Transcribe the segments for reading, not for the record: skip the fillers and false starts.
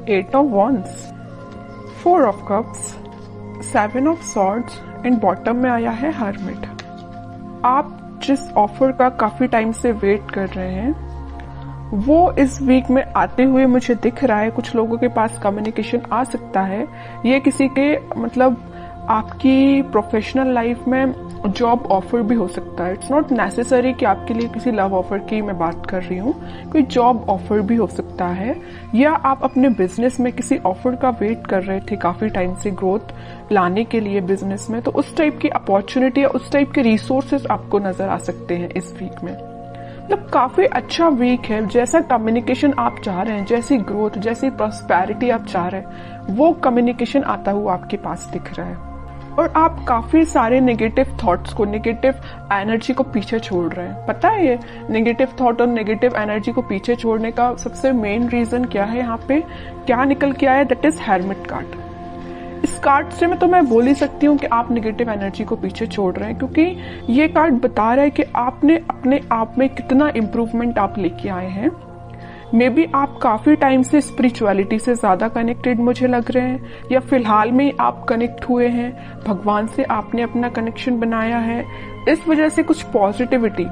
8 of Wands, 4 of Cups, 7 of Swords and bottom में आया है Hermit। आप जिस ऑफर का काफी टाइम से वेट कर रहे हैं वो इस वीक में आते हुए मुझे दिख रहा है। कुछ लोगों के पास कम्युनिकेशन आ सकता है। ये किसी के मतलब आपकी प्रोफेशनल लाइफ में जॉब ऑफर भी हो सकता है। इट्स नॉट नेसेसरी कि आपके लिए किसी लव ऑफर की मैं बात कर रही हूँ, कोई जॉब ऑफर भी हो सकता है, या आप अपने बिजनेस में किसी ऑफर का वेट कर रहे थे काफी टाइम से ग्रोथ लाने के लिए बिजनेस में, तो उस टाइप की अपॉर्चुनिटी या उस टाइप के रिसोर्सेज आपको नजर आ सकते हैं इस वीक में। मतलब काफी अच्छा वीक है। जैसा कम्युनिकेशन आप चाह रहे हैं, जैसी ग्रोथ, जैसी प्रॉस्पेरिटी आप चाह रहे हैं, वो कम्युनिकेशन आता हुआ आपके पास दिख रहा है। और आप काफी सारे नेगेटिव थॉट्स को, नेगेटिव एनर्जी को पीछे छोड़ रहे हैं। पता है ये नेगेटिव थॉट और नेगेटिव एनर्जी को पीछे छोड़ने का सबसे मेन रीजन क्या है? यहाँ पे क्या निकल के आया? That is hermit card. इस कार्ड से मैं बोल ही सकती हूँ कि आप नेगेटिव एनर्जी को पीछे छोड़ रहे हैं, क्योंकि ये कार्ड बता रहा है कि आपने अपने आप में कितना इम्प्रूवमेंट आप लेके आए हैं। मे बी आप काफी टाइम से स्पिरिचुअलिटी से ज्यादा कनेक्टेड मुझे लग रहे हैं, या फिलहाल में आप कनेक्ट हुए हैं, भगवान से आपने अपना कनेक्शन बनाया है। इस वजह से कुछ पॉजिटिविटी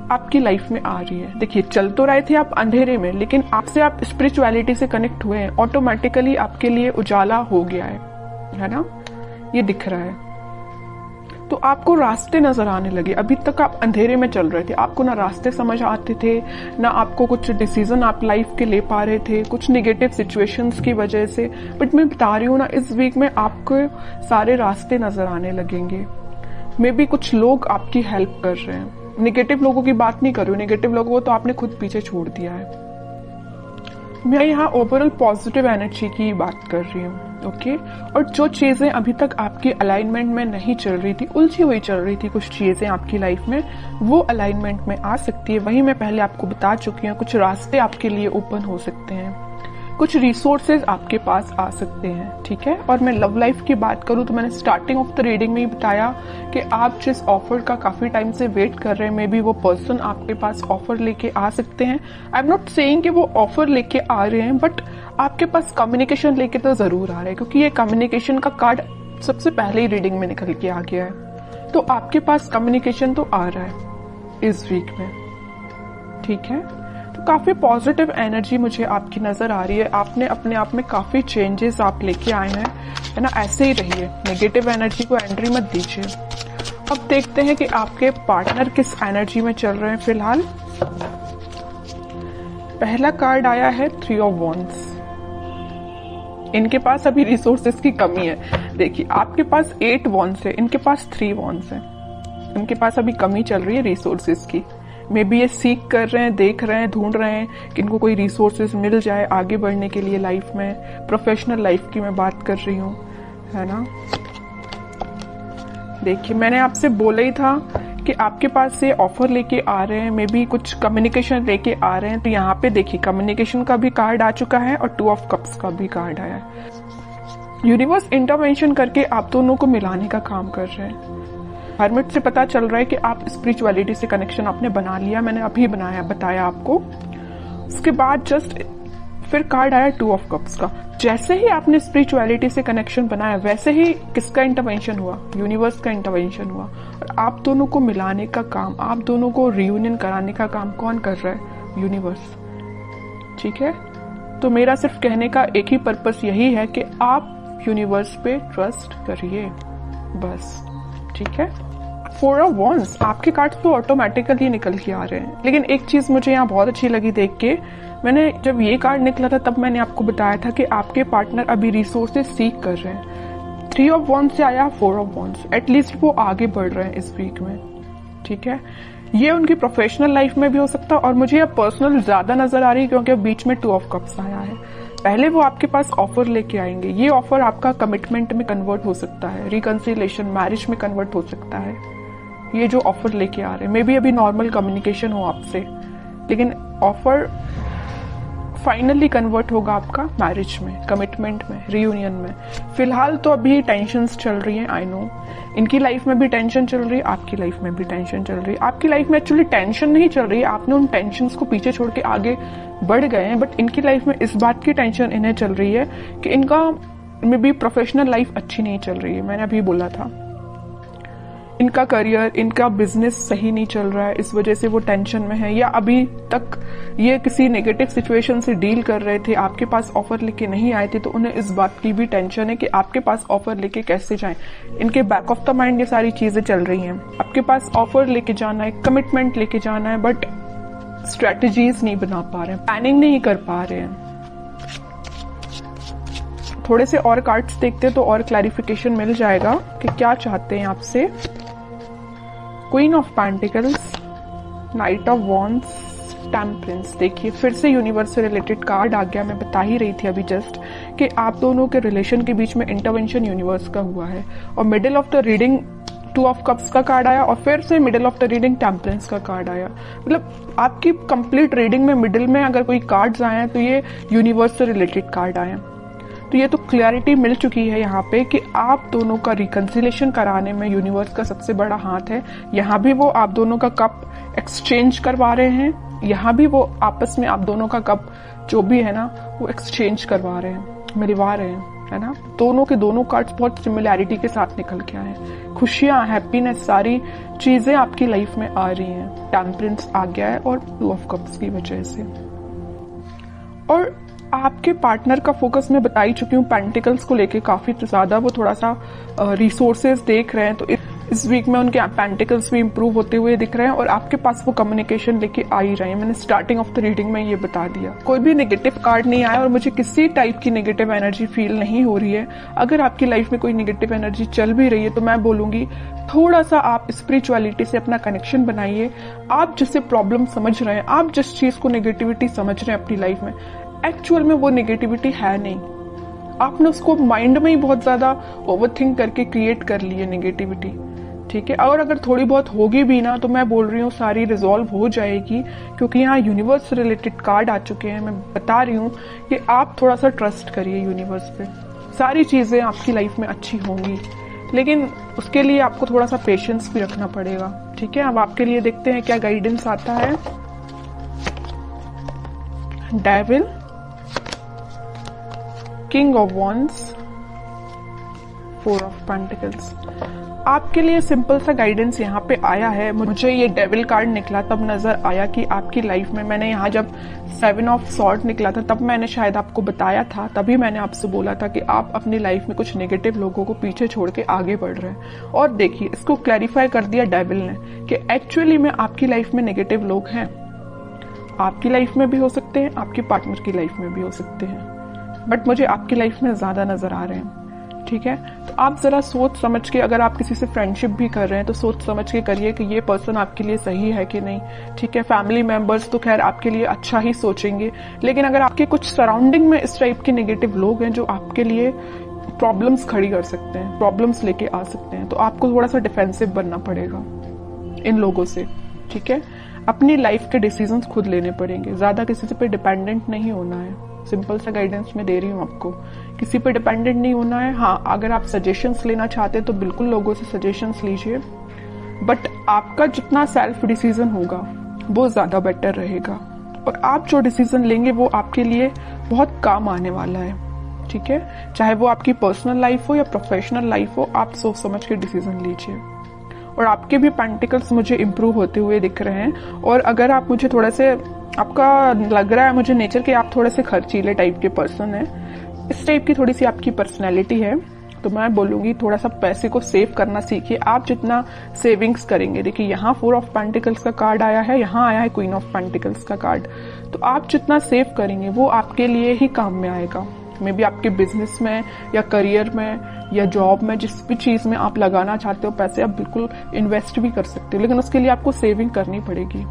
आपकी लाइफ में आ रही है। देखिए, चल तो रहे थे आप अंधेरे में, लेकिन आपसे आप स्पिरिचुअलिटी से कनेक्ट हुए हैं, ऑटोमेटिकली आपके लिए उजाला हो गया है ना? ये दिख रहा है। तो आपको रास्ते नजर आने लगे। अभी तक आप अंधेरे में चल रहे थे, आपको ना रास्ते समझ आते थे, ना आपको कुछ डिसीजन आप लाइफ के ले पा रहे थे, कुछ नेगेटिव सिचुएशंस की वजह से। बट मैं बता रही हूँ ना, इस वीक में आपको सारे रास्ते नजर आने लगेंगे। मे बी कुछ लोग आपकी हेल्प कर रहे हैं। नेगेटिव लोगों की बात नहीं कर रही हूँ, नेगेटिव लोगों को तो आपने खुद पीछे छोड़ दिया है। मैं यहाँ ओवरऑल पॉजिटिव एनर्जी की बात कर रही हूँ, ओके? और जो चीजें अभी तक आपकी अलाइनमेंट में नहीं चल रही थी, उलझी हुई चल रही थी कुछ चीजें आपकी लाइफ में, वो अलाइनमेंट में आ सकती है। वही मैं पहले आपको बता चुकी हूँ। कुछ रास्ते आपके लिए ओपन हो सकते हैं, कुछ रिसोर्सेज आपके पास आ सकते हैं, ठीक है? और मैं लव लाइफ की बात करूं तो मैंने स्टार्टिंग ऑफ द रीडिंग में ही बताया कि आप जिस ऑफर का काफी टाइम से वेट कर रहे हैं, मे बी वो पर्सन आपके पास ऑफर लेके आ सकते हैं। आई एम नॉट सेइंग कि वो ऑफर लेके आ रहे हैं, बट आपके पास कम्युनिकेशन लेके तो जरूर आ रहे हैं, क्योंकि ये कम्युनिकेशन का कार्ड सबसे पहले ही रीडिंग में निकल के आ गया है। तो आपके पास कम्युनिकेशन तो आ रहा है इस वीक में, ठीक है? तो काफी पॉजिटिव एनर्जी मुझे आपकी नजर आ रही है। आपने अपने आप में काफी चेंजेस आप लेके आए हैं, है ना? ऐसे ही रहिए, नेगेटिव एनर्जी को एंट्री मत दीजिए। अब देखते हैं कि आपके पार्टनर किस एनर्जी में चल रहे हैं फिलहाल। पहला कार्ड आया है 3 ऑफ वॉन्ड्स। इनके पास अभी रिसोर्सेस की कमी है। देखिए, आपके पास 8 वॉन्ड्स है, इनके पास 3 वॉन्ड्स है। इनके पास अभी कमी चल रही है रिसोर्सेस की। मे बी ये सीख कर रहे हैं, देख रहे हैं, ढूंढ रहे हैं कि इनको कोई रिसोर्सेज मिल जाए आगे बढ़ने के लिए लाइफ में। प्रोफेशनल लाइफ की मैं बात कर रही हूँ, है ना? देखिए, मैंने आपसे बोला ही था कि आपके पास से ऑफर लेके आ रहे हैं, मे बी कुछ कम्युनिकेशन लेके आ रहे हैं। तो यहाँ पे देखिए, कम्युनिकेशन का भी कार्ड आ चुका है और 2 ऑफ कप्स का भी कार्ड आया है। यूनिवर्स इंटरवेंशन करके आप दोनों को मिलाने का काम कर रहे हैं। हर्मिट से पता चल रहा है कि आप स्पिरिचुअलिटी से कनेक्शन आपने बना लिया। मैंने अभी बताया आपको। उसके बाद जस्ट फिर कार्ड आया 2 ऑफ कप्स का। जैसे ही आपने स्पिरिचुअलिटी से कनेक्शन बनाया, वैसे ही किसका इंटरवेंशन हुआ? यूनिवर्स का इंटरवेंशन हुआ। और आप दोनों को मिलाने का काम, आप दोनों को रियूनियन कराने का काम कौन कर रहा है? यूनिवर्स, ठीक है? तो मेरा सिर्फ कहने का एक ही पर्पस यही है कि आप यूनिवर्स पे ट्रस्ट करिए, बस, ठीक है? 4 ऑफ वॉन्ड्स, आपके कार्ड्स तो ऑटोमेटिकली निकल के आ रहे हैं। लेकिन एक चीज मुझे यहाँ बहुत अच्छी लगी देख के। मैंने जब ये कार्ड निकला था तब मैंने आपको बताया था कि आपके पार्टनर अभी रिसोर्सेज सीख कर रहे हैं। 3 ऑफ वॉन्ड्स से आया 4 ऑफ वॉन्ड्स। एटलीस्ट वो आगे बढ़ रहे हैं इस वीक में, ठीक है? ये उनकी प्रोफेशनल लाइफ में भी हो सकता है, और मुझे अब पर्सनल ज्यादा नजर आ रही है क्योंकि बीच में 2 ऑफ कप्स आया है। पहले वो आपके पास ऑफर लेके आएंगे। ये ऑफर आपका कमिटमेंट में कन्वर्ट हो सकता है, रिकंसिलिएशन, मैरिज में कन्वर्ट हो सकता है। ये जो ऑफर लेके आ रहे हैं, मे बी अभी नॉर्मल कम्युनिकेशन हो आपसे, लेकिन ऑफर फाइनली कन्वर्ट होगा आपका मैरिज में, कमिटमेंट में, रियूनियन में। फिलहाल तो अभी टेंशन्स चल रही हैं, आई नो। इनकी लाइफ में भी टेंशन चल रही है, आपकी लाइफ में भी टेंशन चल रही है। आपकी लाइफ में एक्चुअली टेंशन नहीं चल रही है, आपने उन टेंशन्स को पीछे छोड़ के आगे बढ़ गए हैं। बट इनकी लाइफ में इस बात की टेंशन इन्हें चल रही है कि इनका में भी प्रोफेशनल लाइफ अच्छी नहीं चल रही है। मैंने अभी बोला था, इनका करियर, इनका बिजनेस सही नहीं चल रहा है, इस वजह से वो टेंशन में है। या अभी तक ये किसी नेगेटिव सिचुएशन से डील कर रहे थे, आपके पास ऑफर लेके नहीं आए थे, तो उन्हें इस बात की भी टेंशन है कि आपके पास ऑफर लेके कैसे जाएं। इनके बैक ऑफ द माइंड ये सारी चीजें चल रही हैं। आपके पास ऑफर लेके जाना है, कमिटमेंट लेके जाना है, बट स्ट्रेटेजीज नहीं बना पा रहे हैं, प्लानिंग नहीं कर पा रहे हैं। थोड़े से और कार्ड्स देखते तो और क्लैरिफिकेशन मिल जाएगा कि क्या चाहते हैं आपसे। Queen of pentacles, night of wands, temperance. देखिए फिर से यूनिवर्स से रिलेटेड कार्ड आ गया। मैं बता ही रही थी अभी जस्ट कि आप दोनों के रिलेशन के बीच में इंटरवेंशन यूनिवर्स का हुआ है। और middle of the reading 2 of cups का कार्ड आया और फिर से middle of the reading temperance का कार्ड आया। मतलब आपकी कंप्लीट रीडिंग में मिडिल में अगर कोई कार्ड्स आए हैं तो ये यूनिवर्स से रिलेटेड कार्ड आए हैं। तो ये तो क्लैरिटी मिल चुकी है यहाँ पे कि आप दोनों का रिकंसिलेशन कराने में यूनिवर्स का सबसे बड़ा हाथ है। यहाँ भी वो आप दोनों का कप एक्सचेंज करवा रहे हैं, यहाँ भी वो आपस में आप दोनों का कप जो भी है ना वो एक्सचेंज करवा रहे हैं, मिलवा रहे हैं, है ना। दोनों के दोनों कार्ड्स बहुत सिमिलैरिटी के साथ निकल के आए हैं। खुशियां, हैप्पीनेस, सारी चीजें आपकी लाइफ में आ रही हैं। टेम्परेंस आ गया है और 2 ऑफ कप्स की वजह से। और आपके पार्टनर का फोकस मैं बता ही चुकी हूँ पेंटिकल्स को लेके काफी ज्यादा। वो थोड़ा सा रिसोर्सेज देख रहे हैं, तो इस वीक में उनके पेंटिकल्स भी इंप्रूव होते हुए दिख रहे हैं और आपके पास वो कम्युनिकेशन लेके आ ही रहे हैं। मैंने स्टार्टिंग ऑफ द रीडिंग में ये बता दिया। कोई भी नेगेटिव कार्ड नहीं आया और मुझे किसी टाइप की नेगेटिव एनर्जी फील नहीं हो रही है। अगर आपकी लाइफ में कोई नेगेटिव एनर्जी चल भी रही है तो मैं बोलूंगी थोड़ा सा आप स्पिरिचुअलिटी से अपना कनेक्शन बनाइए। आप जिससे प्रॉब्लम समझ रहे हैं, आप जिस चीज को नेगेटिविटी समझ रहे हैं अपनी लाइफ में, एक्चुअल में वो नेगेटिविटी है नहीं। आपने उसको माइंड में ही बहुत ज्यादा ओवरथिंक करके क्रिएट कर ली है नेगेटिविटी, ठीक है। और अगर थोड़ी बहुत होगी भी ना तो मैं बोल रही हूँ सारी रिजॉल्व हो जाएगी, क्योंकि यहाँ यूनिवर्स से रिलेटेड कार्ड आ चुके हैं। मैं बता रही हूँ कि आप थोड़ा सा ट्रस्ट करिए यूनिवर्स पे, सारी चीजें आपकी लाइफ में अच्छी होंगी। लेकिन उसके लिए आपको थोड़ा सा पेशेंस भी रखना पड़ेगा, ठीक है। अब आपके लिए देखते हैं क्या गाइडेंस आता है। Devil, king of wands, 4 of pentacles. आपके लिए सिंपल सा गाइडेंस यहाँ पे आया है। मुझे ये डेविल कार्ड निकला तब नजर आया कि आपकी लाइफ में, मैंने यहाँ जब 7 ऑफ सॉर्ड निकला था तब मैंने शायद आपको बताया था, तभी मैंने आपसे बोला था कि आप अपनी लाइफ में कुछ नेगेटिव लोगों को पीछे छोड़ के आगे बढ़ रहे हैं। और देखिए इसको क्लैरिफाई कर दिया डेविल ने कि एक्चुअली में आपकी लाइफ में नेगेटिव लोग हैं। आपकी लाइफ में भी हो सकते हैं, आपके पार्टनर की लाइफ में भी हो सकते हैं, बट मुझे आपकी लाइफ में ज्यादा नजर आ रहे हैं, ठीक है। तो आप जरा सोच समझ के, अगर आप किसी से फ्रेंडशिप भी कर रहे हैं तो सोच समझ के करिए कि ये पर्सन आपके लिए सही है कि नहीं, ठीक है। फैमिली मेंबर्स तो खैर आपके लिए अच्छा ही सोचेंगे, लेकिन अगर आपके कुछ सराउंडिंग में इस टाइप के नेगेटिव लोग हैं जो आपके लिए प्रॉब्लम्स खड़ी कर सकते हैं, प्रॉब्लम्स लेके आ सकते हैं, तो आपको थोड़ा सा डिफेंसिव बनना पड़ेगा इन लोगों से, ठीक है। अपनी लाइफ के डिसीजंस खुद लेने पड़ेंगे, ज्यादा किसी पे डिपेंडेंट नहीं होना है। सिंपल सा गाइडेंस मैं दे रही हूँ आपको, किसी पे डिपेंडेंट नहीं होना है। हाँ, अगर आप सजेशंस लेना चाहते हैं तो बिल्कुल लोगों से सजेशंस लीजिए, बट आपका जितना सेल्फ डिसीजन होगा वो ज्यादा बेटर रहेगा। और आप जो डिसीजन लेंगे वो आपके लिए बहुत काम आने वाला है, ठीक है। चाहे वो आपकी पर्सनल लाइफ हो या प्रोफेशनल लाइफ हो, आप सोच समझ के डिसीजन लीजिए। और आपके भी पेंटिकल्स मुझे इम्प्रूव होते हुए दिख रहे हैं। और अगर आप मुझे थोड़ा से, आपका लग रहा है मुझे नेचर के आप थोड़े से खर्चीले टाइप के पर्सन हैं, इस टाइप की थोड़ी सी आपकी पर्सनैलिटी है, तो मैं बोलूंगी थोड़ा सा पैसे को सेव करना सीखिए। आप जितना सेविंग्स करेंगे, देखिए यहाँ 4 ऑफ पेंटिकल्स का कार्ड आया है, यहाँ आया है क्वीन ऑफ पेंटिकल्स का कार्ड, तो आप जितना सेव करेंगे वो आपके लिए ही काम में आएगा। मे बी आपके बिजनेस में या करियर में या जॉब में, जिस भी चीज में आप लगाना चाहते हो पैसे, आप बिल्कुल इन्वेस्ट भी कर सकते हो, लेकिन उसके लिए आपको सेविंग करनी पड़ेगी।